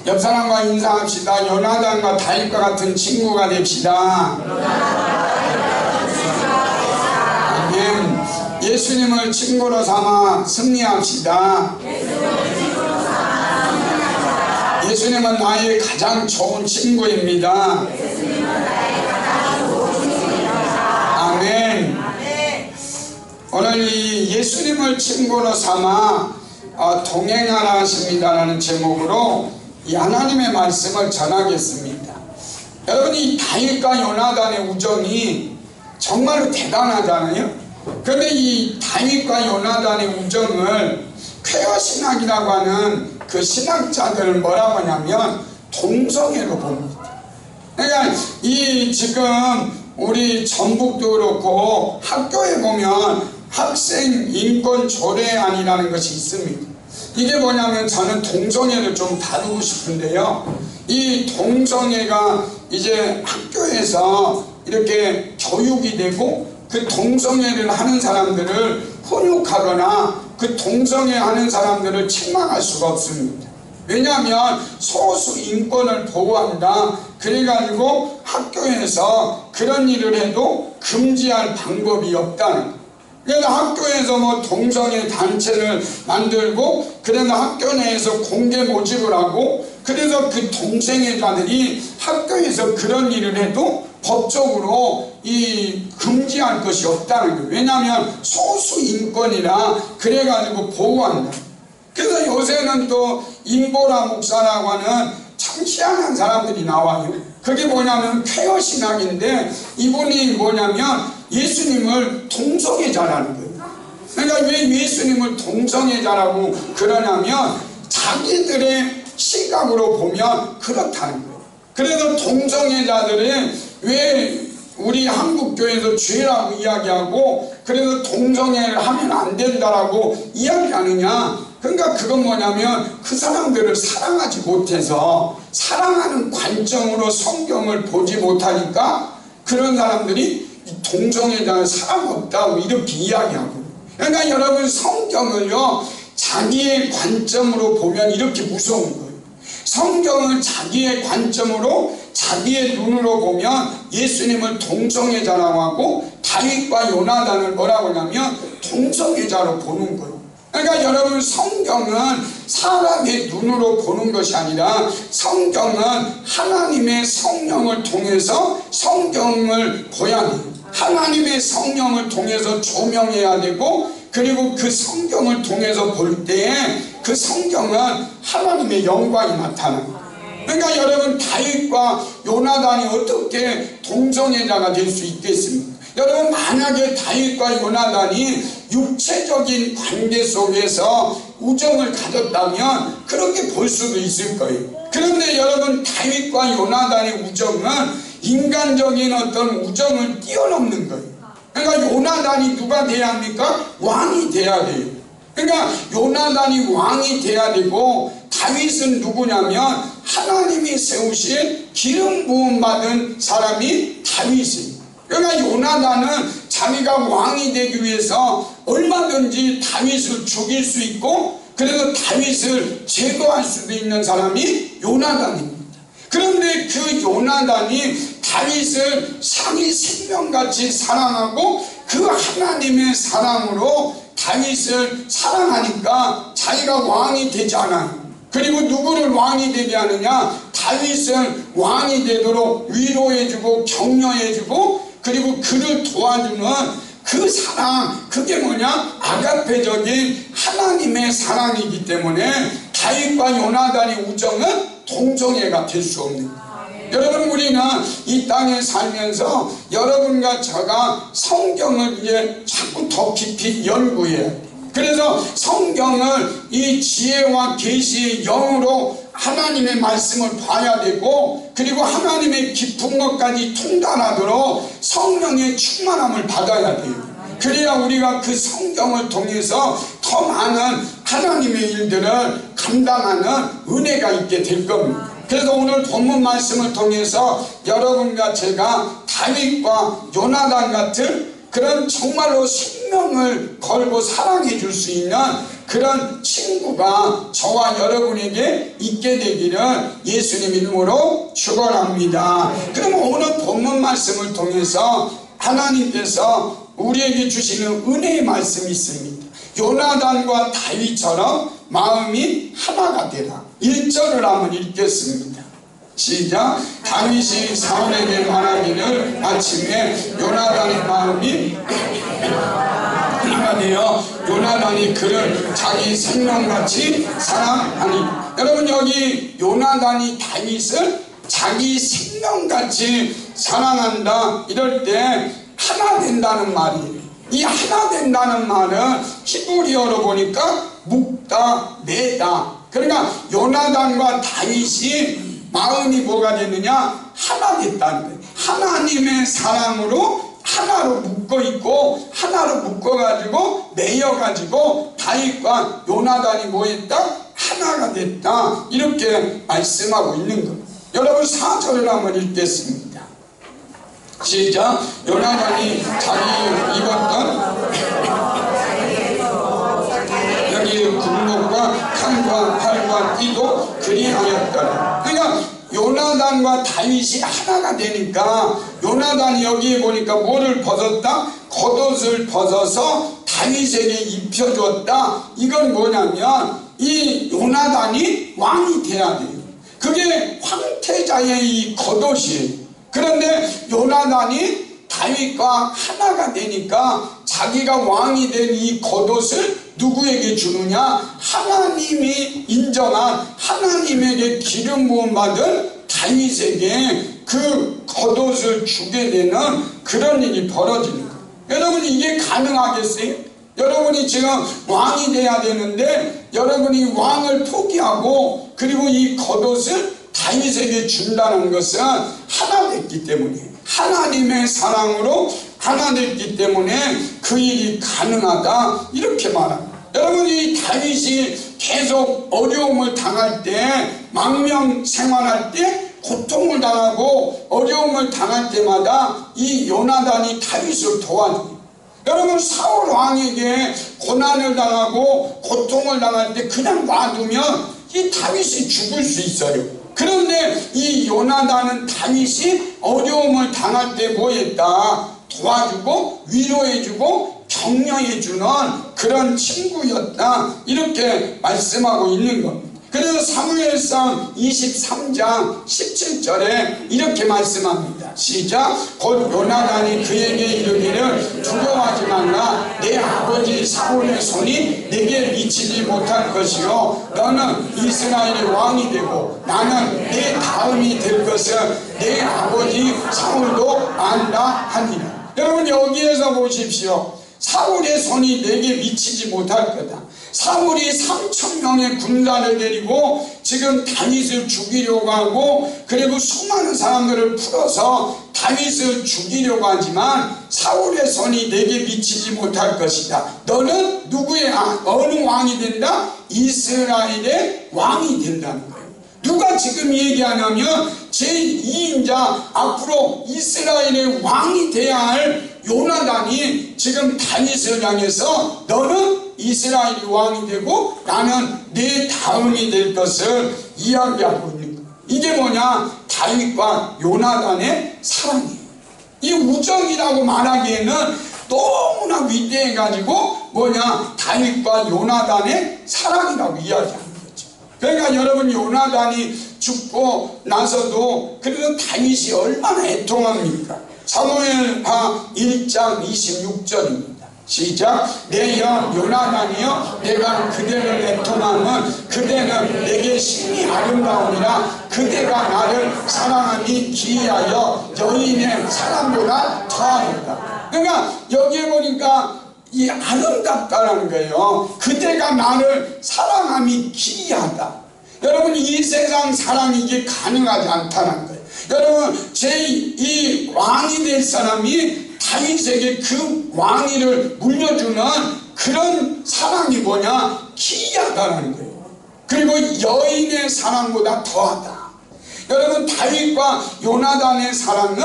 옆 사람과 인사합시다. 요나단과 다윗과 같은 친구가 됩시다. 아멘. 예수님을 친구로 삼아 승리합시다. 예수님은 나의 가장 좋은 친구입니다. 아멘. 오늘 이 예수님을 친구로 삼아 동행하라 하십니다라는 제목으로 이 하나님의 말씀을 전하겠습니다. 여러분, 이 다윗과 요나단의 우정이 정말로 대단하잖아요. 그런데 이 다윗과 요나단의 우정을 쾌어신학이라고 하는 그 신학자들은 뭐라고 하냐면 동성애로 봅니다. 그러니까 이 지금 우리 전북도 그렇고 학교에 보면 학생 인권 조례안이라는 것이 있습니다. 이게 뭐냐면 저는 동성애를 좀 다루고 싶은데요. 이 동성애가 이제 학교에서 이렇게 교육이 되고 그 동성애를 하는 사람들을 훈육하거나 그 동성애 하는 사람들을 책망할 수가 없습니다. 왜냐하면 소수 인권을 보호한다. 그래가지고 학교에서 그런 일을 해도 금지할 방법이 없다는 거예요. 그래서 학교에서 뭐 동성애 단체를 만들고 그래서 학교 내에서 공개 모집을 하고 그래서 그 동성애자들이 학교에서 그런 일을 해도 법적으로 금지할 것이 없다는 거예요. 왜냐하면 소수 인권이라 그래가지고 보호한다. 그래서 요새는 또 임보라 목사라고 하는 참 희한한 사람들이 나와요. 그게 뭐냐면 쾌어신학인데 이분이 뭐냐면 예수님을 동성애자라는 거예요. 그러니까 왜 예수님을 동성애자라고 그러냐면 자기들의 시각으로 보면 그렇다는 거예요. 그래서 동성애자들은 왜 우리 한국교회에서 죄라고 이야기하고 그래서 동성애를 하면 안 된다라고 이야기하느냐. 그러니까 그건 뭐냐면 그 사람들을 사랑하지 못해서 사랑하는 관점으로 성경을 보지 못하니까 그런 사람들이 동성애자는 사랑 없다고 이렇게 이야기하고. 그러니까 여러분, 성경을요 자기의 관점으로 보면 이렇게 무서운 거예요. 성경을 자기의 관점으로 자기의 눈으로 보면 예수님을 동성애자라고 하고 다윗과 요나단을 뭐라고 하냐면 동성애자로 보는 거예요. 그러니까 여러분, 성경은 사람의 눈으로 보는 것이 아니라 성경은 하나님의 성령을 통해서 성경을 보야 돼요. 하나님의 성령을 통해서 조명해야 되고 그리고 그 성경을 통해서 볼 때에 그 성경은 하나님의 영광이 나타나요. 그러니까 여러분, 다윗과 요나단이 어떻게 동성애자가 될 수 있겠습니까? 여러분, 만약에 다윗과 요나단이 육체적인 관계 속에서 우정을 가졌다면 그렇게 볼 수도 있을 거예요. 그런데 여러분, 다윗과 요나단의 우정은 인간적인 어떤 우정을 뛰어넘는 거예요. 그러니까 요나단이 누가 돼야 합니까? 왕이 돼야 돼요. 그러니까 요나단이 왕이 돼야 되고 다윗은 누구냐면 하나님이 세우신 기름 부음 받은 사람이 다윗이에요. 그러니까 요나단은 자기가 왕이 되기 위해서 얼마든지 다윗을 죽일 수 있고 그래서 다윗을 제거할 수도 있는 사람이 요나단입니다. 그런데 그 요나단이 다윗을 상이 생명같이 사랑하고 그 하나님의 사랑으로 다윗을 사랑하니까 자기가 왕이 되지 않아요. 그리고 누구를 왕이 되게 하느냐? 다윗을 왕이 되도록 위로해주고 격려해주고 그리고 그를 도와주는 그 사랑, 그게 뭐냐? 아가페적인 하나님의 사랑이기 때문에 다윗과 요나단의 우정은 동성애가 될 수 없는 거예요. 여러분, 우리는 이 땅에 살면서 여러분과 제가 성경을 이제 자꾸 더 깊이 연구해야 돼요. 그래서 성경을 이 지혜와 계시의 영으로 하나님의 말씀을 봐야 되고 그리고 하나님의 깊은 것까지 통달하도록 성령의 충만함을 받아야 돼요. 그래야 우리가 그 성경을 통해서 더 많은 하나님의 일들을 감당하는 은혜가 있게 될 겁니다. 그래서 오늘 본문 말씀을 통해서 여러분과 제가 다윗과 요나단 같은 그런 정말로 생명을 걸고 사랑해 줄 수 있는 그런 친구가 저와 여러분에게 있게 되기를 예수님 이름으로 축원합니다. 그럼 오늘 본문 말씀을 통해서 하나님께서 우리에게 주시는 은혜의 말씀이 있습니다. 요나단과 다윗처럼 마음이 하나가 되라. 1절을 한번 읽겠습니다. 시작. 다윗이 사울에게 말하기를 아침에 요나단의 마음이 하나가 되어 요나단이 그를 자기 생명같이 사랑하니. 여러분, 여기 요나단이 다윗을 자기 생명같이 사랑한다 이럴 때 하나 된다는 말이에요. 이 하나 된다는 말은 히브리어로 보니까 묵다 매다. 그러니까 요나단과 다윗이 마음이 뭐가 됐느냐? 하나 됐다는 거예요. 하나님의 사랑으로 하나로 묶어 있고 하나로 묶어 가지고 매여 가지고 다윗과 요나단이 뭐했다? 하나가 됐다. 이렇게 말씀하고 있는 거예요. 여러분 4절을 한번 읽겠습니다. 시작. 요나단이 자기 입었던 여기 군복과 칼과 활과 띠도 그리하였더라. 그러니까 요나단과 다윗이 하나가 되니까 요나단이 여기에 보니까 뭐를 벗었다? 겉옷을 벗어서 다윗에게 입혀줬다. 이건 뭐냐면 이 요나단이 왕이 돼야 돼요. 그게 황태자의 이 겉옷이에요. 그런데 요나단이 다윗과 하나가 되니까 자기가 왕이 된 이 겉옷을 누구에게 주느냐? 하나님이 인정한 하나님에게 기름 부음 받은 다윗에게 그 겉옷을 주게 되는 그런 일이 벌어지는 거예요. 여러분, 이게 가능하겠어요? 여러분이 지금 왕이 돼야 되는데 여러분이 왕을 포기하고 그리고 이 겉옷을 다윗에게 준다는 것은 하나 됐기 때문에, 하나님의 사랑으로 하나 됐기 때문에 그 일이 가능하다 이렇게 말합니다. 여러분, 이 다윗이 계속 어려움을 당할 때, 망명 생활할 때 고통을 당하고 어려움을 당할 때마다 이 요나단이 다윗을 도와줍니다. 여러분, 사울 왕에게 고난을 당하고 고통을 당할 때 그냥 놔두면 이 다윗이 죽을 수 있어요. 그런데 이 요나단은 다윗이 어려움을 당할 때 뭐했다? 도와주고 위로해주고 격려해주는 그런 친구였다 이렇게 말씀하고 있는 겁니다. 그래서 사무엘상 23장 17절에 이렇게 말씀합니다. 시작. 곧 요나단이 그에게 이르기를 두려워하지 말라. 내 아버지 사울의 손이 내게 미치지 못할 것이요 너는 이스라엘의 왕이 되고 나는 내 다음이 될 것을 내 아버지 사울도 안다 하니라. 여러분, 여기에서 보십시오. 사울의 손이 내게 미치지 못할 거다. 사울이 3,000명의 군단을 데리고 지금 다윗을 죽이려고 하고 그리고 수많은 사람들을 풀어서 다윗을 죽이려고 하지만 사울의 손이 내게 미치지 못할 것이다. 너는 누구의 어느 왕이 된다? 이스라엘의 왕이 된다는 거예요. 누가 지금 얘기하냐면 제2인자 앞으로 이스라엘의 왕이 돼야 할 요나단이 지금 다윗을 향해서 너는 이스라엘이 왕이 되고 나는 내 다음이 될 것을 이야기하고 있는 거예요. 이게 뭐냐? 다윗과 요나단의 사랑이에요. 이 우정이라고 말하기에는 너무나 위대해가지고 뭐냐? 다윗과 요나단의 사랑이라고 이야기하는 거죠. 그러니까 여러분, 요나단이 죽고 나서도 그래도 다윗이 얼마나 애통합니까? 사무엘하 1장 26절입니다. 시작. 내 형 요나단이여 내가 그대를 애통함은 그대는 내게 심히 아름다우니라. 그대가 나를 사랑하니 기이하여 여인의 사랑보다 더하다. 그러니까 여기에 보니까 이 아름답다라는 거예요. 그대가 나를 사랑함이 기이하다. 여러분, 이 세상 사랑이 이게 가능하지 않다는 거예요. 여러분, 제2 왕이 될 사람이 다윗에게 그 왕위를 물려주는 그런 사랑이 뭐냐? 기이하다는 거예요. 그리고 여인의 사랑보다 더하다. 여러분, 다윗과 요나단의 사랑은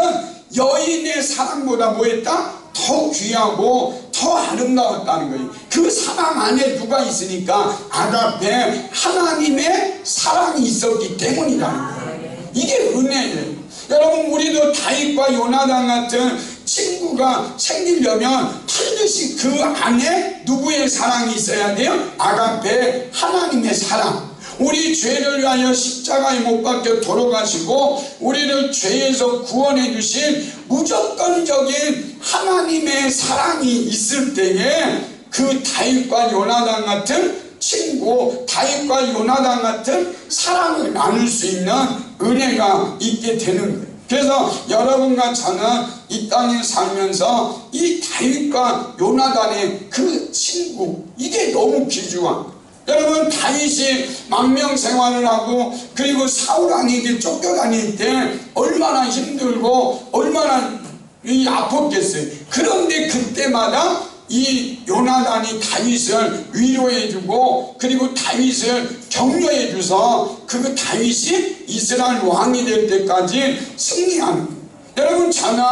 여인의 사랑보다 뭐했다? 더 귀하고 더 아름다웠다는 거예요. 그 사랑 안에 누가 있으니까 아가페 하나님의 사랑이 있었기 때문이라는 거예요. 이게 은혜예요. 여러분, 우리도 다윗과 요나단 같은 친구가 생기려면 반드시 그 안에 누구의 사랑이 있어야 돼요? 아가페 하나님의 사랑. 우리 죄를 위하여 십자가에 못 박혀 돌아가시고 우리를 죄에서 구원해 주신 무조건적인 하나님의 사랑이 있을 때에 그 다윗과 요나단 같은 친구, 다윗과 요나단 같은 사랑을 나눌 수 있는 은혜가 있게 되는 거예요. 그래서 여러분과 저는 이 땅에 살면서 이 다윗과 요나단의 그 친구, 이게 너무 귀중한 거예요. 여러분, 다윗이 망명 생활을 하고 그리고 사울 왕에게 쫓겨다닐 때 얼마나 힘들고 얼마나 아팠겠어요. 그런데 그때마다 이 요나단이 다윗을 위로해주고 그리고 다윗을 격려해줘서 그 다윗이 이스라엘 왕이 될 때까지 승리하는 거예요. 여러분, 저는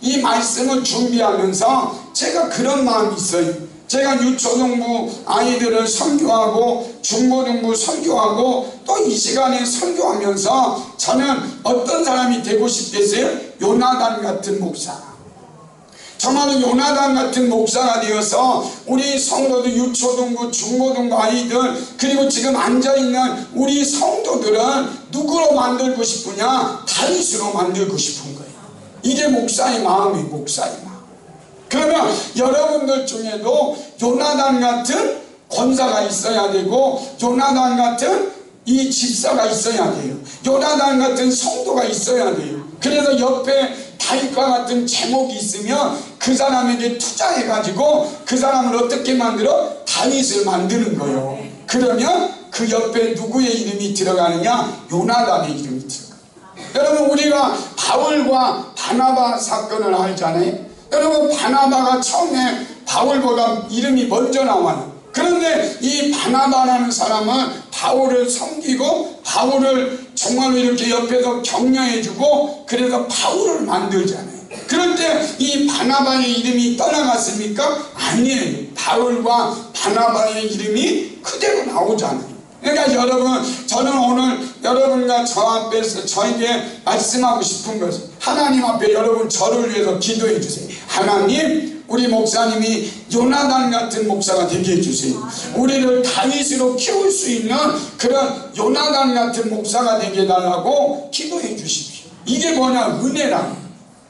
이 말씀을 준비하면서 제가 그런 마음이 있어요. 제가 유초등부 아이들을 선교하고 중고등부 선교하고 또 이 시간에 선교하면서 저는 어떤 사람이 되고 싶겠어요? 요나단 같은 목사. 정말 요나단 같은 목사가 되어서 우리 성도들, 유초등부 중고등부 아이들, 그리고 지금 앉아있는 우리 성도들은 누구로 만들고 싶으냐? 다윗으로 만들고 싶은 거예요. 이게 목사의 마음이에요. 목사의 마음. 그러면 여러분들 중에도 요나단 같은 권사가 있어야 되고 요나단 같은 이 집사가 있어야 돼요. 요나단 같은 성도가 있어야 돼요. 그래서 옆에 다윗과 같은 제목이 있으면 그 사람에게 투자해가지고 그 사람을 어떻게 만들어? 다윗을 만드는 거예요. 그러면 그 옆에 누구의 이름이 들어가느냐? 요나단의 이름이 들어가요. 여러분, 우리가 바울과 바나바 사건을 알잖아요. 여러분, 바나바가 처음에 바울보다 이름이 먼저 나와요. 그런데 이 바나바라는 사람은 바울을 섬기고 바울을 정말로 이렇게 옆에서 격려해주고 그래서 바울을 만들잖아요. 그런데 이 바나바의 이름이 떠나갔습니까? 아니에요. 바울과 바나바의 이름이 그대로 나오잖아요. 그러니까 여러분, 저는 오늘 여러분과 저 앞에서 저에게 말씀하고 싶은 것은 하나님 앞에 여러분 저를 위해서 기도해 주세요. 하나님, 우리 목사님이 요나단 같은 목사가 되게 해주세요. 우리를 다윗으로 키울 수 있는 그런 요나단 같은 목사가 되게 해달라고 기도해 주십시오. 이게 뭐냐? 은혜라.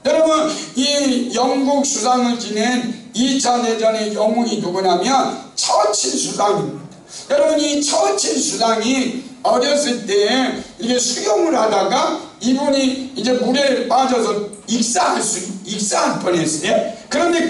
여러분, 이 영국 수상을 지낸 2차 대전의 영웅이 누구냐면 처칠 수상입니다. 여러분, 이 처칠 수상이 어렸을 때 이게 수영을 하다가 이분이 이제 물에 빠져서 익사할 뻔했어요. 그런데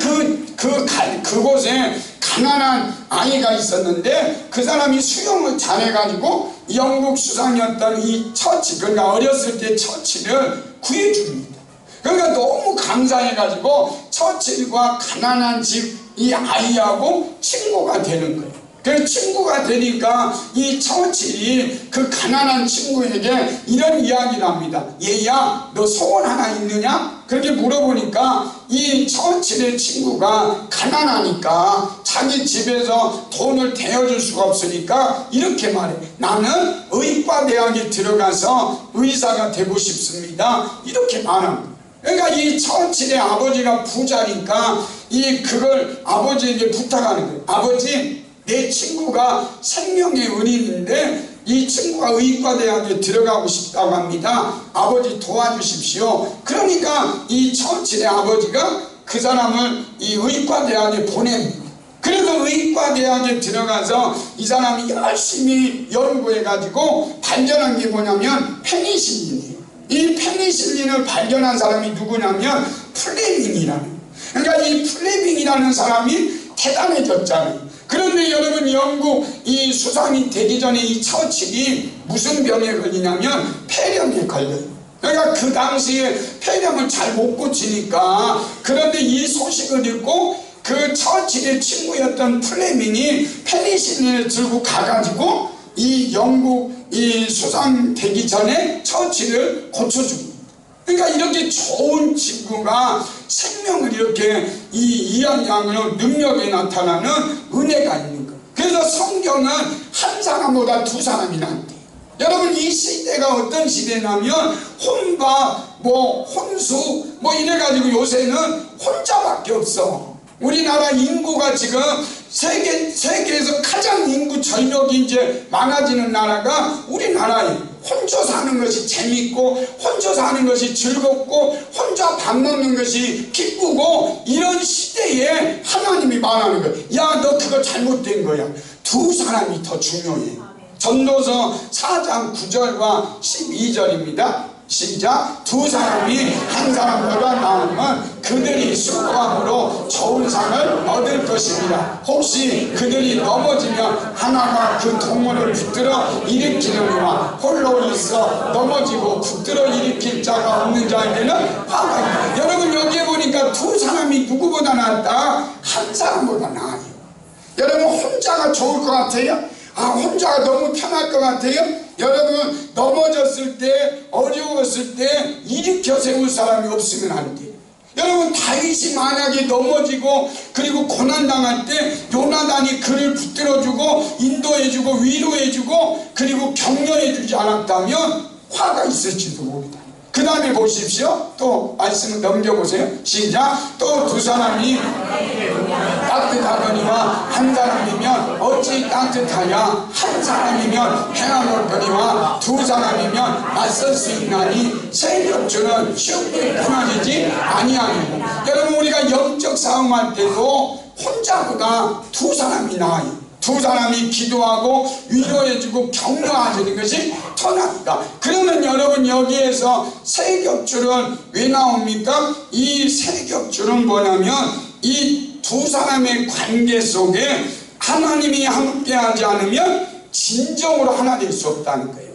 그곳에 가난한 아이가 있었는데 그 사람이 수영을 잘해가지고 영국 수상이었던 이 처칠, 그러니까 어렸을 때 처칠을 구해줍니다. 그러니까 너무 감사해가지고 처칠과 가난한 집 이 아이하고 친구가 되는 거예요. 그 친구가 되니까 이 처칠이 그 가난한 친구에게 이런 이야기를 합니다. 얘야, 너 소원 하나 있느냐? 그렇게 물어보니까 이 처칠의 친구가 가난하니까 자기 집에서 돈을 대어줄 수가 없으니까 이렇게 말해. 나는 의과대학에 들어가서 의사가 되고 싶습니다. 이렇게 말합니다. 그러니까 이 처칠의 아버지가 부자니까 그걸 아버지에게 부탁하는 거예요. 아버지, 내 친구가 생명의 은인인데 이 친구가 의과대학에 들어가고 싶다고 합니다. 아버지 도와주십시오. 그러니까 이 처칠의 아버지가 그 사람을 이 의과대학에 보냅니다. 그래서 의과대학에 들어가서 이 사람이 열심히 연구해가지고 발견한 게 뭐냐면 페니실린이에요. 이 페니실린을 발견한 사람이 누구냐면 플레밍이라는. 그러니까 이 플레밍이라는 사람이 대단해졌잖아요. 그런데 여러분, 영국 이 수상이 되기 전에 이 처칠이 무슨 병에 걸리냐면 폐렴에 걸려요. 그러니까 그 당시에 폐렴을 잘 못 고치니까, 그런데 이 소식을 듣고 그 처칠의 친구였던 플레밍이 페니실린을 들고 가가지고 이 영국 이 수상 되기 전에 처칠을 고쳐줍니다. 그러니까 이렇게 좋은 친구가 생명을 이렇게 이야기하는 능력에 나타나는 은혜가 있는 거예요. 그래서 성경은 한 사람보다 두 사람이 낫대. 여러분, 이 시대가 어떤 시대냐면 혼밥, 혼수 이래가지고 요새는 혼자밖에 없어. 우리나라 인구가 지금 세계에서 가장 인구 절벽이 이제 많아지는 나라가 우리나라예요. 혼자 사는 것이 재밌고 혼자 사는 것이 즐겁고 혼자 밥 먹는 것이 기쁘고 이런 시대에 하나님이 말하는 거예요. 야, 너 그거 잘못된 거야. 두 사람이 더 중요해. 전도서 4장 9절과 12절입니다. 시작. 두 사람이 한 사람보다 나으면 그들이 수고함으로 좋은 상을 얻을 것입니다. 혹시 그들이 넘어지면 하나가 그 동물을 붙들어 일으키느니와 홀로 있어 넘어지고 붙들어 일으킬 자가 없는 자에게는 화가 있다. 여러분, 여기에 보니까 두 사람이 누구보다 낫다? 한 사람보다 나아요. 여러분, 혼자가 좋을 것 같아요? 혼자가 너무 편할 것 같아요? 여러분, 넘어졌을 때, 어려웠을 때 일으켜 세울 사람이 없으면 안 돼요. 여러분, 다윗이 만약에 넘어지고 그리고 고난당할 때 요나단이 그를 붙들어주고 인도해주고 위로해주고 그리고 격려해주지 않았다면 화가 있을지도 모릅니다. 그 다음에 보십시오. 또 말씀을 넘겨보세요. 시작. 또 두 사람이 따뜻하거니와 한 사람이면 어찌 따뜻하냐. 한 사람이면 행하거니와 두 사람이면 맞설 수 있나니 세 겹줄은 쉽게 끊어지지 아니하니. 여러분, 우리가 영적 싸움할 때도 혼자보다 두 사람이 나아요. 두 사람이 기도하고 위로해주고 격려해주는 것이 더 낫다. 그러면 여러분, 여기에서 세 겹줄은 왜 나옵니까? 이 세 겹줄은 뭐냐면 이 두 사람의 관계 속에 하나님이 함께하지 않으면 진정으로 하나 될 수 없다는 거예요.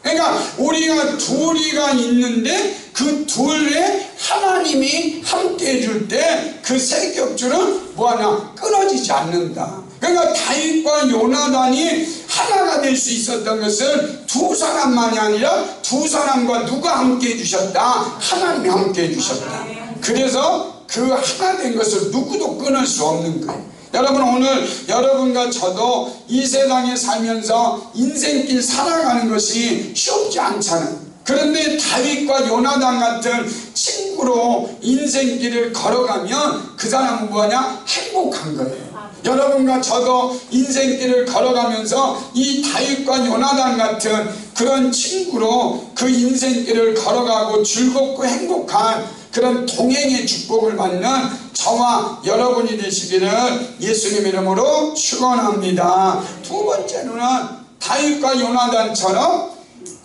그러니까 우리가 둘이가 있는데 그 둘에 하나님이 함께 해줄 때 그 세 겹줄은 뭐하냐? 끊어지지 않는다. 그러니까 다윗과 요나단이 하나가 될 수 있었던 것은 두 사람만이 아니라 두 사람과 누가 함께 해주셨다? 하나님이 함께 해주셨다. 그래서 그 하나 된 것을 누구도 끊을 수 없는 거예요. 여러분, 오늘 여러분과 저도 이 세상에 살면서 인생길 살아가는 것이 쉽지 않잖아요. 그런데 다윗과 요나단 같은 친구로 인생길을 걸어가면 그 사람은 뭐냐? 행복한 거예요. 여러분과 저도 인생길을 걸어가면서 이 다윗과 요나단 같은 그런 친구로 그 인생길을 걸어가고 즐겁고 행복한 그런 동행의 축복을 받는 저와 여러분이 되시기를 예수님 이름으로 축원합니다. 두 번째로는 다윗과 요나단처럼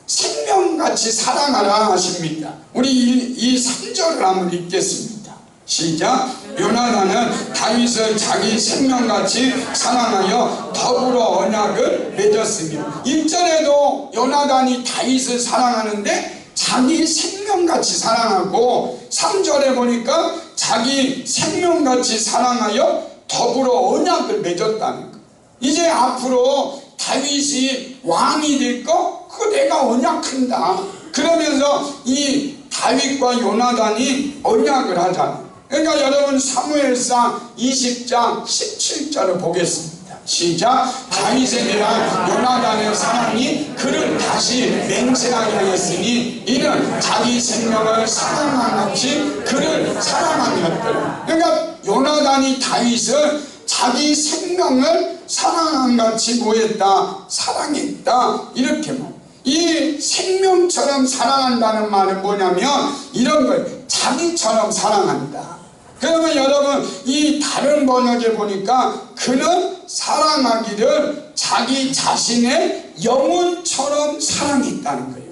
생명같이 사랑하라 하십니다. 우리 이 3절을 한번 읽겠습니다. 시작. 요나단은 다윗을 자기 생명같이 사랑하여 더불어 언약을 맺었으며. 1절에도 요나단이 다윗을 사랑하는데 자기 생명같이 사랑하고 3절에 보니까 자기 생명같이 사랑하여 더불어 언약을 맺었다는 거. 이제 앞으로 다윗이 왕이 될 거 그거 내가 언약한다. 그러면서 이 다윗과 요나단이 언약을 하잖아. 그러니까 여러분, 사무엘상 20장 17절을 보겠습니다. 시작. 다윗에 대한 요나단의 사랑이 그를 다시 맹세하게 하였으니 이는 자기 생명을 사랑한 같이 그를 사랑하였더라. 그러니까 요나단이 다윗을 자기 생명을 사랑한 같이 뭐했다? 사랑했다. 이렇게 말. 이 생명처럼 사랑한다는 말은 뭐냐면 이런 거예요. 자기처럼 사랑한다. 그러면 여러분, 이 다른 번역에 보니까 그는 사랑하기를 자기 자신의 영혼처럼 사랑했다는 거예요.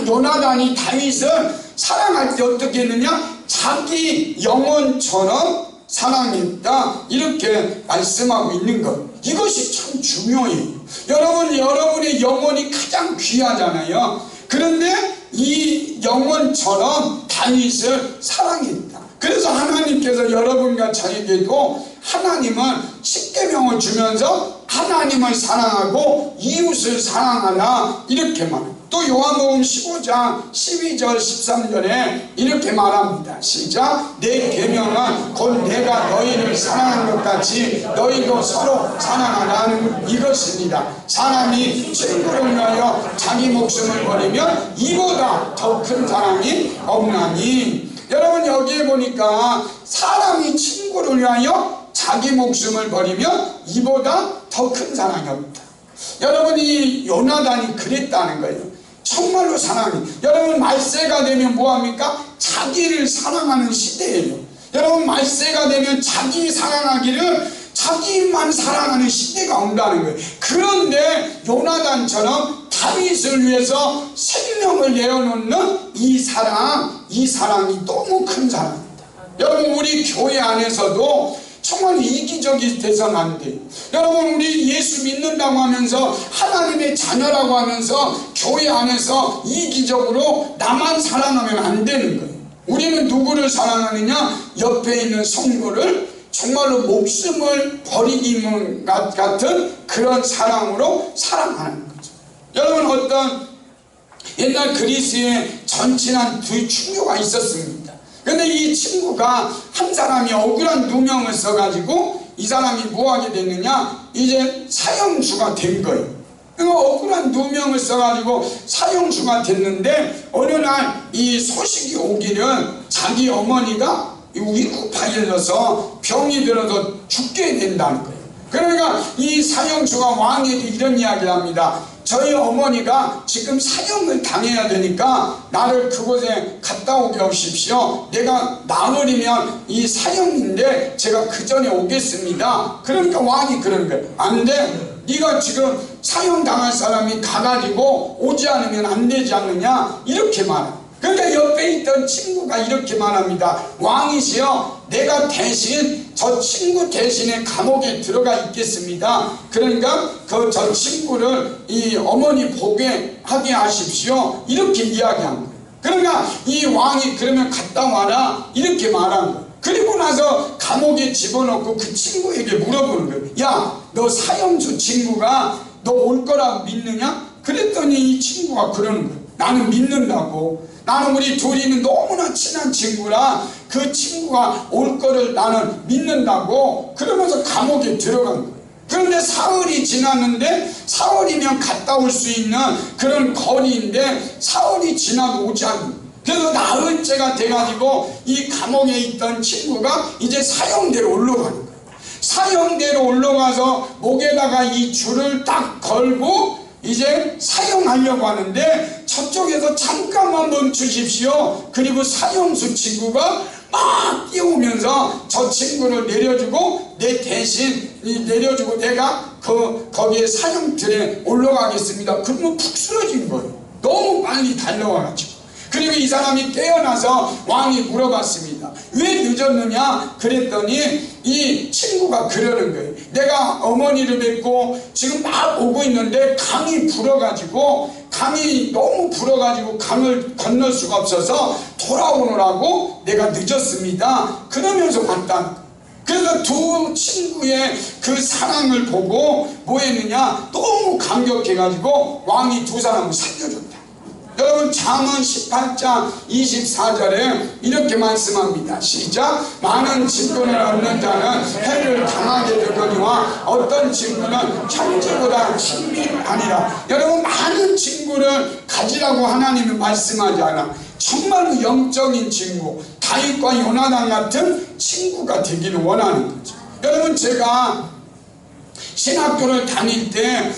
요나단이 다윗을 사랑할 때 어떻게 했느냐? 자기 영혼처럼 사랑했다. 이렇게 말씀하고 있는 것. 이것이 참 중요해요. 여러분, 여러분의 영혼이 가장 귀하잖아요. 그런데 이 영혼처럼 다윗을 사랑했다. 그래서 하나님께서 여러분과 저에게도 하나님은 십계명을 주면서 하나님을 사랑하고 이웃을 사랑하라 이렇게 말해요. 또 요한복음 15장 12절 13절에 이렇게 말합니다. 시작. 내 계명은 곧 내가 너희를 사랑한 것 같이 너희도 서로 사랑하라는 이것입니다. 사람이 친구를 위하여 자기 목숨을 버리면 이보다 더 큰 사랑이 없나니. 여러분, 여기에 보니까 사람이 친구를 위하여 자기 목숨을 버리면 이보다 더 큰 사랑이 없다. 여러분, 이 요나단이 그랬다는 거예요. 정말로 사랑해. 여러분, 말세가 되면 뭐합니까? 자기를 사랑하는 시대예요. 여러분, 말세가 되면 자기 사랑하기를 자기만 사랑하는 시대가 온다는 거예요. 그런데 요나단처럼 다윗을 위해서 생명을 내어놓는 이 사랑이 너무 큰 사랑입니다. 여러분, 우리 교회 안에서도 정말 이기적이 돼서는 안 돼요. 여러분, 우리 예수 믿는다고 하면서 하나님의 자녀라고 하면서 교회 안에서 이기적으로 나만 사랑하면 안 되는 거예요. 우리는 누구를 사랑하느냐? 옆에 있는 성도를 정말로 목숨을 버리기 같은 그런 사랑으로 사랑하는 거죠. 여러분, 어떤 옛날 그리스에 전친한 두 친구가 있었습니다. 근데 이 친구가 한 사람이 억울한 누명을 써가지고 이 사람이 뭐하게 됐느냐? 이제 사형수가 된 거예요. 그러니까 억울한 누명을 써가지고 사형수가 됐는데 어느 날 이 소식이 오기는 자기 어머니가 위급하여져서 병이 들어서 죽게 된다는 거예요. 그러니까 이 사형수가 왕에게 이런 이야기를 합니다. 저희 어머니가 지금 사형을 당해야 되니까 나를 그곳에 갔다 오게 하십시오. 내가 나으리면 이 사형인데 제가 그 전에 오겠습니다. 그러니까 왕이 그런 거예요. 안 돼. 네가 지금 사형 당할 사람이 가가지고 오지 않으면 안 되지 않느냐, 이렇게 말합니다. 그러니까 옆에 있던 친구가 이렇게 말합니다. 왕이시여, 내가 대신 저 친구 대신에 감옥에 들어가 있겠습니다. 그러니까 저 친구를 이 어머니 보게 하게 하십시오. 이렇게 이야기한 거예요. 그러니까 이 왕이 그러면 갔다 와라, 이렇게 말한 거예요. 그리고 나서 감옥에 집어넣고 그 친구에게 물어보는 거예요. 야, 너 사형수 친구가 너 올 거라고 믿느냐? 그랬더니 이 친구가 그러는 거예요. 나는 믿는다고. 나는 우리 둘이는 너무나 친한 친구라 그 친구가 올 거를 나는 믿는다고. 그러면서 감옥에 들어간 거예요. 그런데 사흘이 지났는데, 사흘이면 갔다 올 수 있는 그런 거리인데 사흘이 지나도 오지 않는 거예요. 그래서 나흘째가 돼가지고 이 감옥에 있던 친구가 이제 사형대로 올라가는 거예요. 사형대로 올라가서 목에다가 이 줄을 딱 걸고 이제 사형하려고 하는데 저쪽에서 잠깐만 멈추십시오. 그리고 사형수 친구가 막 뛰어오면서 저 친구를 내려주고 내 대신 내려주고 내가 거기에 사형틀에 올라가겠습니다. 그러면 푹 쓰러진 거예요. 너무 빨리 달려와가지고. 그리고 이 사람이 깨어나서 왕이 물어봤습니다. 왜 늦었느냐? 그랬더니 이 친구가 그러는 거예요. 내가 어머니를 뵙고 지금 막 오고 있는데 강이 너무 불어가지고 강을 건널 수가 없어서 돌아오느라고 내가 늦었습니다. 그러면서 왔다. 그래서 두 친구의 그 사랑을 보고 뭐 했느냐? 너무 감격해가지고 왕이 두 사람을 살려줬다. 여러분, 잠언 18장 24절에 이렇게 말씀합니다. 시작. 많은 친구를 얻는 자는 해를 당하게 되거니와 어떤 친구는 형제보다 친밀하니라. 여러분, 많은 친구를 가지라고 하나님은 말씀하지 않아. 정말로 영적인 친구, 다윗과 요나단 같은 친구가 되기를 원하는 거죠. 여러분, 제가 신학교를 다닐 때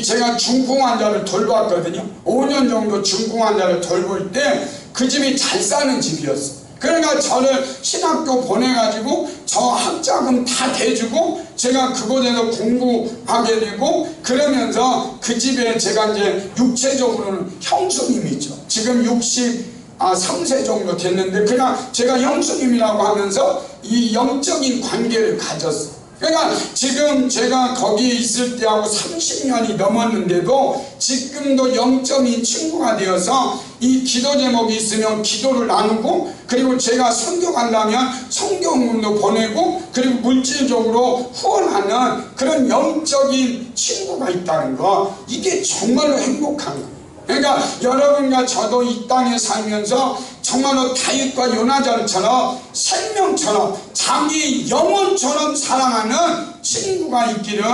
제가 중풍 환자를 돌봤거든요. 5년 정도 중풍 환자를 돌볼 때 그 집이 잘 사는 집이었어요. 그러니까 저를 신학교 보내가지고 저 학자금 다 대주고 제가 그곳에서 공부하게 되고, 그러면서 그 집에 제가 이제 육체적으로는 형수님이죠. 지금 63세 정도 됐는데 그냥 제가 형수님이라고 하면서 이 영적인 관계를 가졌어요. 그러니까 지금 제가 거기에 있을 때하고 30년이 넘었는데도 지금도 영적인 친구가 되어서 이 기도 제목이 있으면 기도를 나누고, 그리고 제가 선교 간다면 선교문도 보내고, 그리고 물질적으로 후원하는 그런 영적인 친구가 있다는 거, 이게 정말로 행복한 거예요. 그러니까 여러분과 저도 이 땅에 살면서 정말로 다윗과 요나단처럼 생명처럼 자기 영혼처럼 사랑하는 친구가 있기를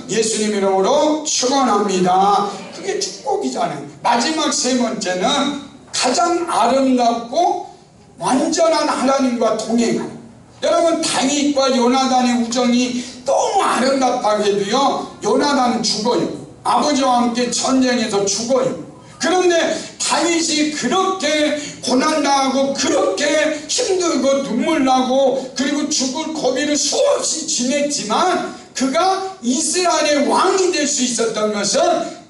예수님 이름으로 축원합니다. 그게 축복이잖아요. 마지막 세 번째는 가장 아름답고 완전한 하나님과 동행하는. 여러분, 다윗과 요나단의 우정이 너무 아름답다고 해도요, 요나단은 죽어요. 아버지와 함께 전쟁에서 죽어요. 그런데 다윗이 그렇게 고난당하고 그렇게 힘들고 눈물나고 그리고 죽을 고비를 수없이 지냈지만 그가 이스라엘의 왕이 될 수 있었던 것은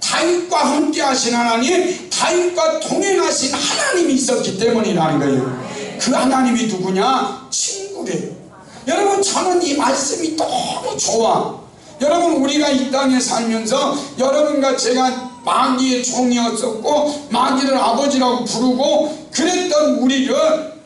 다윗과 함께 하신 하나님, 다윗과 동행하신 하나님이 있었기 때문이라는 거예요. 그 하나님이 누구냐? 친구래요. 여러분, 저는 이 말씀이 너무 좋아. 여러분, 우리가 이 땅에 살면서 여러분과 제가 마귀의 종이었었고 마귀를 아버지라고 부르고 그랬던 우리를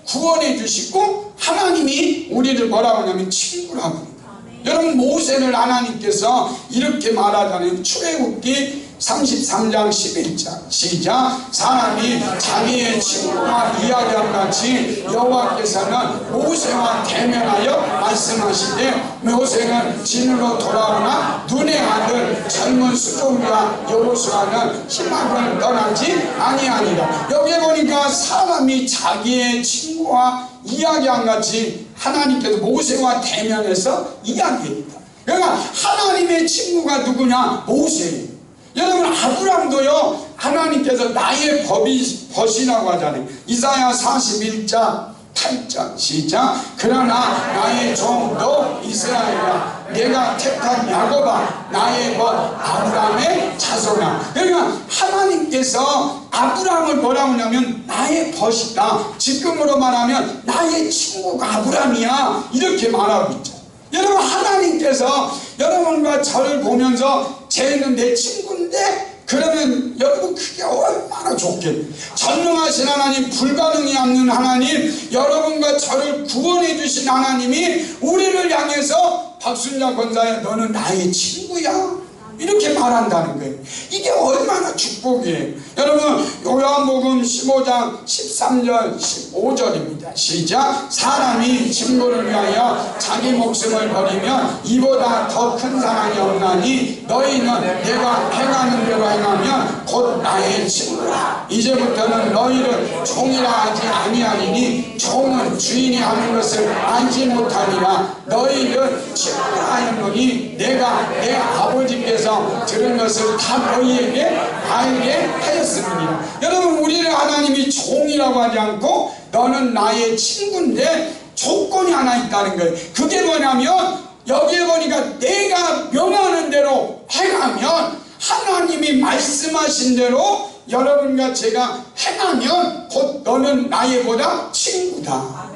구원해 주시고 하나님이 우리를 뭐라고 하냐면 친구라고 합니다. 여러분, 모세를 하나님께서 이렇게 말하잖아요. 출애굽기 33장 11절 시작. 사람이 자기의 친구와 이야기함 같이 여호와께서는 모세와 대면하여 말씀하시되 모세는 진으로 돌아오나 눈의 아들 젊은 수종과 여호수아는 희망을 떠나지 아니하니라. 여기 보니까 사람이 자기의 친구와 이야기함 같이 하나님께서 모세와 대면해서 이야기합니다. 그러니까 하나님의 친구가 누구냐? 모세예요. 여러분, 아브람도요, 하나님께서 나의 벗이라고 하잖아요. 이사야 41장 8절 시작. 그러나 나의 종 너 이스라엘아, 내가 택한 야곱아, 나의 벗 아브람의 자손아. 그러니까 하나님께서 아브람을 뭐라고 하냐면 나의 벗이다. 지금으로 말하면 나의 친구가 아브람이야, 이렇게 말하고 있죠. 여러분, 하나님께서 여러분과 저를 보면서 쟤는 내 친구인데, 그러면 여러분 그게 얼마나 좋겠어요. 전능하신 하나님, 불가능이 없는 하나님, 여러분과 저를 구원해 주신 하나님이 우리를 향해서 박순자 권사야, 너는 나의 친구야, 이렇게 말한다는 거예요. 이게 얼마나 축복이에요. 여러분, 요한복음 15장 13절 15절입니다 시작. 사람이 친구를 위하여 자기 목숨을 버리면 이보다 더 큰 사랑이 없나니 너희는 내가 행하는 대로 행하면 곧 나의 친구라. 이제부터는 너희를 종이라 하지 아니하리니 종은 주인이 하는 것을 알지 못하니라. 너희는 친구라 하였노니 내가 내 아버지께서 들은 것을 다 너희에게 알게 하였습니다. 여러분, 우리를 하나님이 종이라고 하지 않고 너는 나의 친구인데 조건이 하나 있다는 거예요. 그게 뭐냐면 여기에 보니까 내가 명하는 대로 행하면, 하나님이 말씀하신 대로 여러분과 제가 행하면 곧 너는 나의보다 친구다.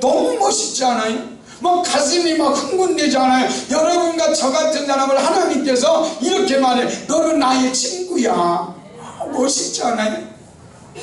너무 멋있지 않아요? 막 가슴이 막 흥분되잖아요. 여러분과 저 같은 사람을 하나님께서 이렇게 말해, 너는 나의 친구야. 멋있지 않아요?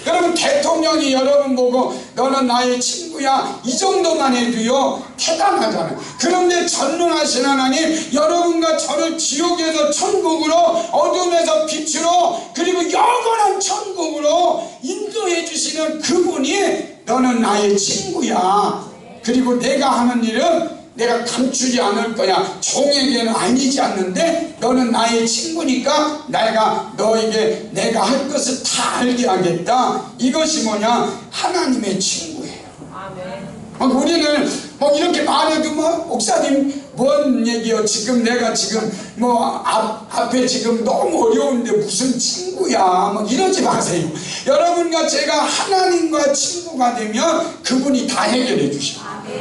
여러분, 대통령이 여러분 보고 너는 나의 친구야, 이 정도만 해도요 대단하잖아요. 그런데 전능하신 하나님, 여러분과 저를 지옥에서 천국으로, 어둠에서 빛으로, 그리고 영원한 천국으로 인도해 주시는 그분이 너는 나의 친구야. 그리고 내가 하는 일은 내가 감추지 않을 거야. 종에게는 알리지 않는데 너는 나의 친구니까 내가 너에게 내가 할 것을 다 알게 하겠다. 이것이 뭐냐? 하나님의 친구예요. 아멘. 우리는 뭐 이렇게 말해도 목사님 뭔 얘기요? 지금 내가 지금 앞에 지금 너무 어려운데 무슨 친구야? 이러지 마세요. 여러분과 제가 하나님과 친구가 되면 그분이 다 해결해 주셔.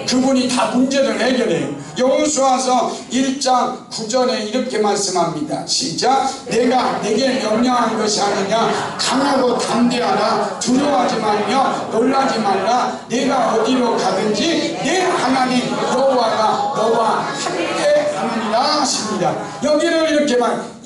그분이 다 문제를 해결해요. 여호수아서 1장 9절에 이렇게 말씀합니다. 시작. 내가 내게 명령한 것이 아니냐? 강하고 담대하라. 두려워하지 말며 놀라지 말라. 내가 어디로 가든지 내 하나님 여호와가 너와 함께 하느니라 하십니다. 여기를 이렇게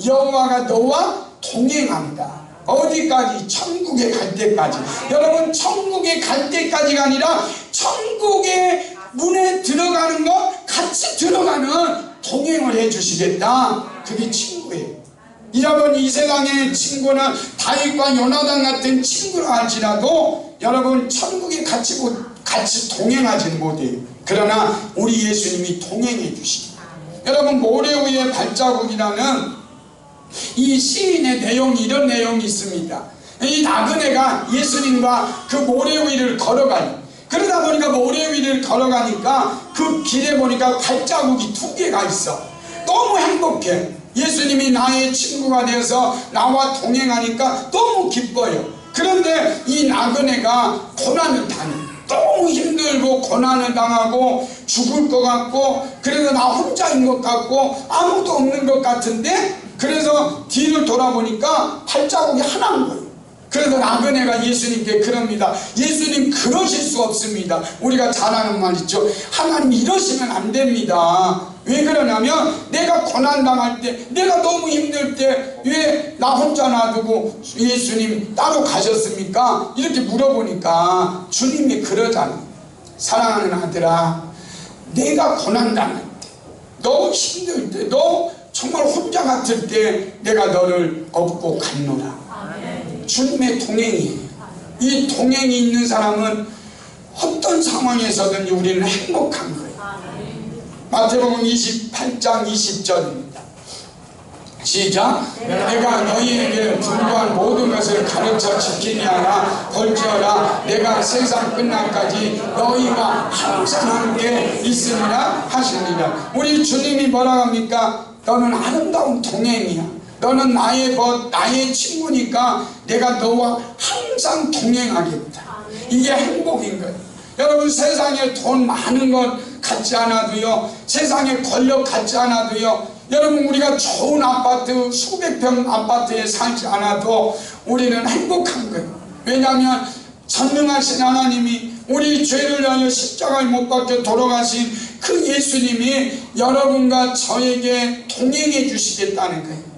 여호와가 너와 동행한다. 어디까지? 천국에 갈 때까지. 여러분, 천국에 갈 때까지가 아니라 천국의 문에 들어가는 것, 같이 들어가는 동행을 해주시겠다. 그게 친구예요. 여러분 이 세상의 친구는 다윗과 요나단 같은 친구라 할지라도 여러분 천국에 같이 동행하지는 못해요. 그러나 우리 예수님이 동행해 주시고, 여러분 모래 위에 발자국이라는 이 시인의 내용이 이런 내용이 있습니다. 이 나그네가 예수님과 그 모래 위를 걸어가요. 그러다 보니까 모래 위를 걸어가니까 그 길에 보니까 발자국이 2개가 있어. 너무 행복해. 예수님이 나의 친구가 되어서 나와 동행하니까 너무 기뻐요. 그런데 이 나그네가 고난을 당해요. 너무 힘들고 고난을 당하고 죽을 것 같고, 그래서 나 혼자인 것 같고 아무도 없는 것 같은데, 그래서 뒤를 돌아보니까 발자국이 하나인 거예요. 그래서 나그네가 예수님께 그럽니다. 예수님 그러실 수 없습니다. 우리가 잘 아는 말 있죠. 하나님 이러시면 안 됩니다. 왜 그러냐면 내가 고난당할 때, 내가 너무 힘들 때 왜 나 혼자 놔두고 예수님 따로 가셨습니까? 이렇게 물어보니까 주님이 그러잖아요. 사랑하는 아들아, 내가 고난당할 때, 너 힘들 때, 너 정말 혼자 같을 때 내가 너를 업고 갔노라. 주님의 동행이에요. 이 동행이 있는 사람은 어떤 상황에서든 우리는 행복한 거예요. 마태복음 28장 20절입니다. 시작. 내가 너희에게 분부한 모든 것을 가르쳐 지키게 하라. 볼지어다 내가 세상 끝날까지 너희와 항상 함께 있으리라 하시니라. 우리 주님이 뭐라고 합니까? 너는 아름다운 동행이야. 너는 나의 친구니까 내가 너와 항상 동행하겠다. 이게 행복인 거예요. 여러분 세상에 돈 많은 것 갖지 않아도요, 세상에 권력 갖지 않아도요, 여러분 우리가 좋은 아파트 수백 평 아파트에 살지 않아도 우리는 행복한 거예요. 왜냐하면 전능하신 하나님이 우리 죄를 위하여 십자가에 못 박혀 돌아가신 그 예수님이 여러분과 저에게 동행해 주시겠다는 거예요.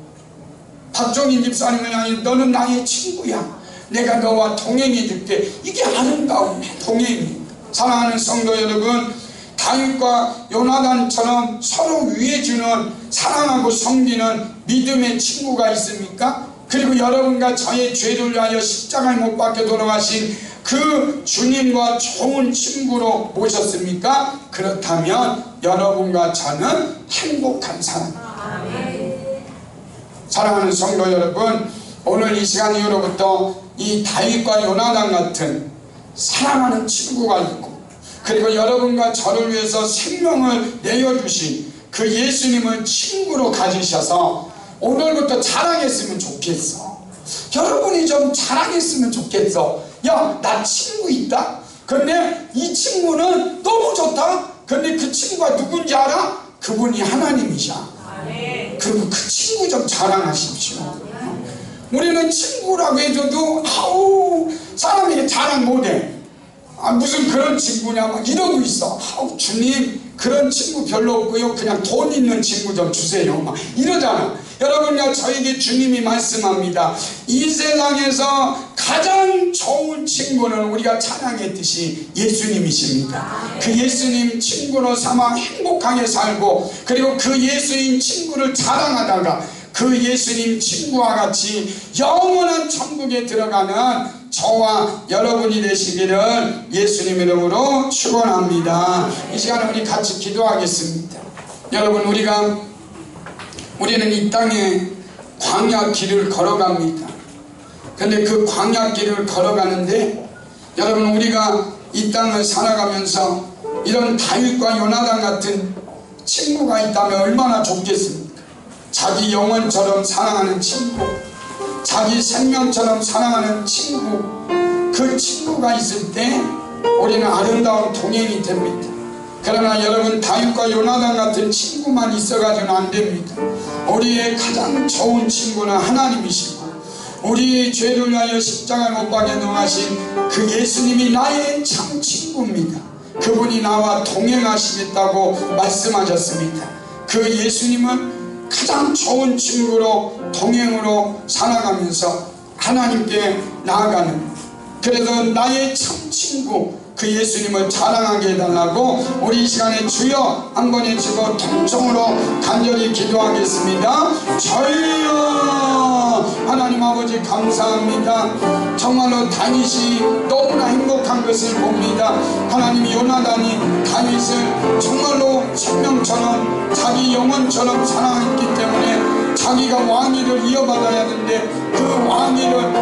박종인 집사님을 향해 너는 나의 친구야. 내가 너와 동행해 줄게. 이게 아름다운 동행이에요. 사랑하는 성도 여러분, 다윗과 요나단처럼 서로 위해주는, 사랑하고 섬기는 믿음의 친구가 있습니까? 그리고 여러분과 저의 죄를 위하여 십자가에 못 박혀 돌아가신 그 주님과 좋은 친구로 모셨습니까? 그렇다면 여러분과 저는 행복한 사람입니다. 사랑하는 성도 여러분, 오늘 이 시간 이후로부터 이 다윗과 요나단 같은 사랑하는 친구가 있고, 그리고 여러분과 저를 위해서 생명을 내어주신 그 예수님을 친구로 가지셔서 오늘부터 자랑했으면 좋겠어. 여러분이 좀 자랑했으면 좋겠어. 야, 나 친구 있다? 근데 이 친구는 너무 좋다? 근데 그 친구가 누군지 알아? 그분이 하나님이셔. 그리고 그 친구 좀 자랑하십시오. 우리는 친구라고 해줘도 사람이 자랑 못해. 무슨 그런 친구냐 막 이러고 있어. 주님 그런 친구 별로 없고요, 그냥 돈 있는 친구 좀 주세요 막 이러잖아. 여러분과 저에게 주님이 말씀합니다. 이 세상에서 가장 좋은 친구는 우리가 찬양했듯이 예수님이십니다. 그 예수님 친구로 삼아 행복하게 살고, 그리고 그 예수님 친구를 자랑하다가 그 예수님 친구와 같이 영원한 천국에 들어가는 저와 여러분이 되시기를 예수님 이름으로 축원합니다. 이 시간에 우리 같이 기도하겠습니다. 여러분, 우리는 이 땅에 광야 길을 걸어갑니다. 근데 그 광야 길을 걸어가는데, 여러분 우리가 이 땅을 살아가면서 이런 다윗과 요나단 같은 친구가 있다면 얼마나 좋겠습니까? 자기 영혼처럼 사랑하는 친구, 자기 생명처럼 사랑하는 친구, 그 친구가 있을 때 우리는 아름다운 동행이 됩니다. 그러나 여러분, 다윗과 요나단 같은 친구만 있어가지고는 안 됩니다. 우리의 가장 좋은 친구는 하나님이시고, 우리 죄를 위하여 십자가에 못 박혀 넘어가신 그 예수님이 나의 참 친구입니다. 그분이 나와 동행하시겠다고 말씀하셨습니다. 그 예수님은 가장 좋은 친구로 동행으로 살아가면서 하나님께 나아가는, 그래서 나의 참 친구, 그 예수님을 자랑하게 해달라고 우리 이 시간에 주여 한번 외치고 통성으로 간절히 기도하겠습니다. 주여 하나님 아버지 감사합니다. 정말로 다윗이 너무나 행복한 것을 봅니다. 하나님 요나단이 다윗을 정말로 생명처럼 자기 영혼처럼 사랑했기 때문에 자기가 왕위를 이어받아야 하는데 그 왕위를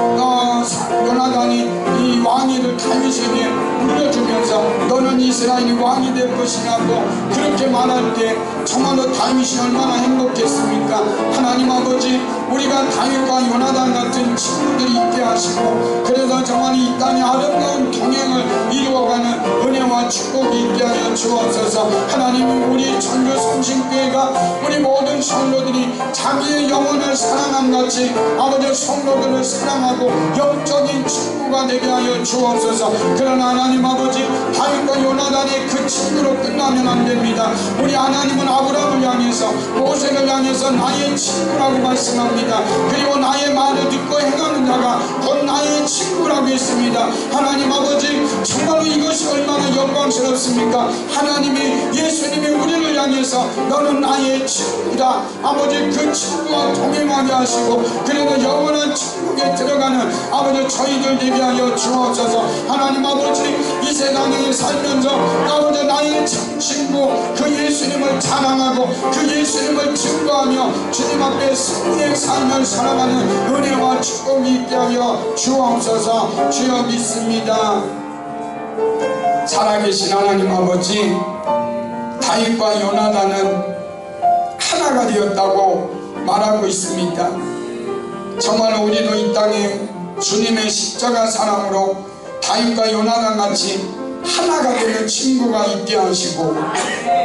요나단이 이 왕위를 다윗에게 물려주면서 너는 이스라엘의 왕이 될 것이라고 그렇게 말할 때 정말로 다윗이 얼마나 행복했습니까? 하나님 아버지 우리가 다윗과 요나단 같은 친구들이 있게 하시고 그래서 정말 이 땅에 아름다운 동행을 이루어가는 은혜와 축복이 있게 하여 주옵소서. 하나님 우리 전교 성신교회가 우리 모든 성도들이 자기의 영혼을 사랑함같이 아버지 성도들을 사랑하고 영적인 친구가 되게 하여 주옵소서. 그러나 하나님 아버지 다윗과 요나단의 그 친구로 끝나면 안 됩니다. 우리 하나님은 아브라함을 향해서 모세를 향해서 나의 친구라고 말씀합니다. 그리고 나의 말을 듣고 행하는 자가 곧 나의 친구라고 했습니다. 하나님 아버지 정말로 이것이 얼마나 영광스럽습니까? 하나님이 예수님이 우리를 향해서 너는 나의 친구다 아버지 그 친구와 동행하게 하시고 그래도 영원한 천국에 들어가는 아버지 저희들 되게 하여 주옵소서. 하나님 아버지 이 세상에 살면서 아버지 나의 참 친구 그 예수님을 자랑하고 그 예수님을 증거하며 주님 앞에 승리의 삶을 살아가는 은혜와 축복이 있게 하여 주옵소서. 주여 믿습니다. 살아계신 하나님 아버지 다윗과 요나단은 하나가 되었다고 말하고 있습니다. 정말 우리도 이 땅에 주님의 십자가 사랑으로 다윗과 요나단 같이 하나가 되는 친구가 있게 하시고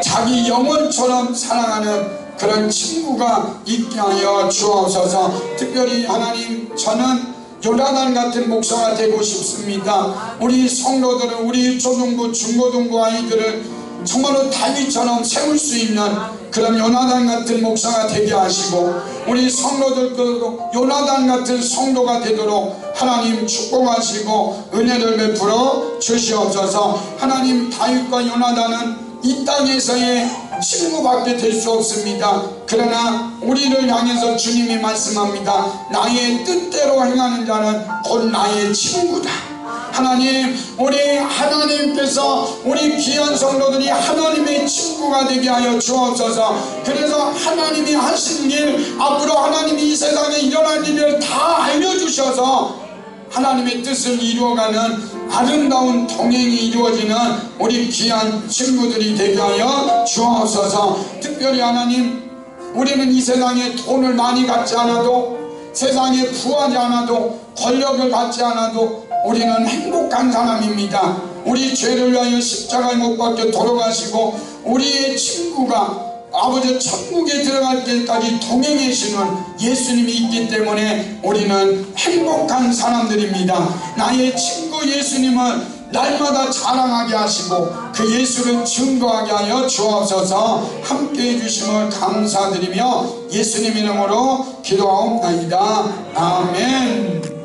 자기 영혼처럼 사랑하는 그런 친구가 있게 하여 주옵소서. 특별히 하나님 저는 요나단 같은 목사가 되고 싶습니다. 우리 성도들은 우리 초등부 중고등부 아이들을 정말로 다윗처럼 세울 수 있는 그런 요나단 같은 목사가 되게 하시고 우리 성도들도 요나단 같은 성도가 되도록 하나님 축복하시고 은혜를 베풀어 주시옵소서. 하나님 다윗과 요나단은 이 땅에서의 친구밖에 될 수 없습니다. 그러나 우리를 향해서 주님이 말씀합니다. 나의 뜻대로 행하는 자는 곧 나의 친구다. 하나님 우리 하나님께서 우리 귀한 성도들이 하나님의 친구가 되게 하여 주옵소서. 그래서 하나님이 하신 일 앞으로 하나님이 이 세상에 일어날 일을 다 알려주셔서 하나님의 뜻을 이루어가는 아름다운 동행이 이루어지는 우리 귀한 친구들이 되게 하여 주옵소서. 특별히 하나님 우리는 이 세상에 돈을 많이 갖지 않아도 세상에 부하지 않아도 권력을 갖지 않아도 우리는 행복한 사람입니다. 우리 죄를 위하여 십자가에 못 박혀 돌아가시고 우리의 친구가 아버지 천국에 들어갈 때까지 동행해 주시는 예수님이 있기 때문에 우리는 행복한 사람들입니다. 나의 친구 예수님을 날마다 자랑하게 하시고 그 예수를 증거하게 하여 주옵소서. 함께해 주심을 감사드리며 예수님 이름으로 기도하옵나이다. 아멘.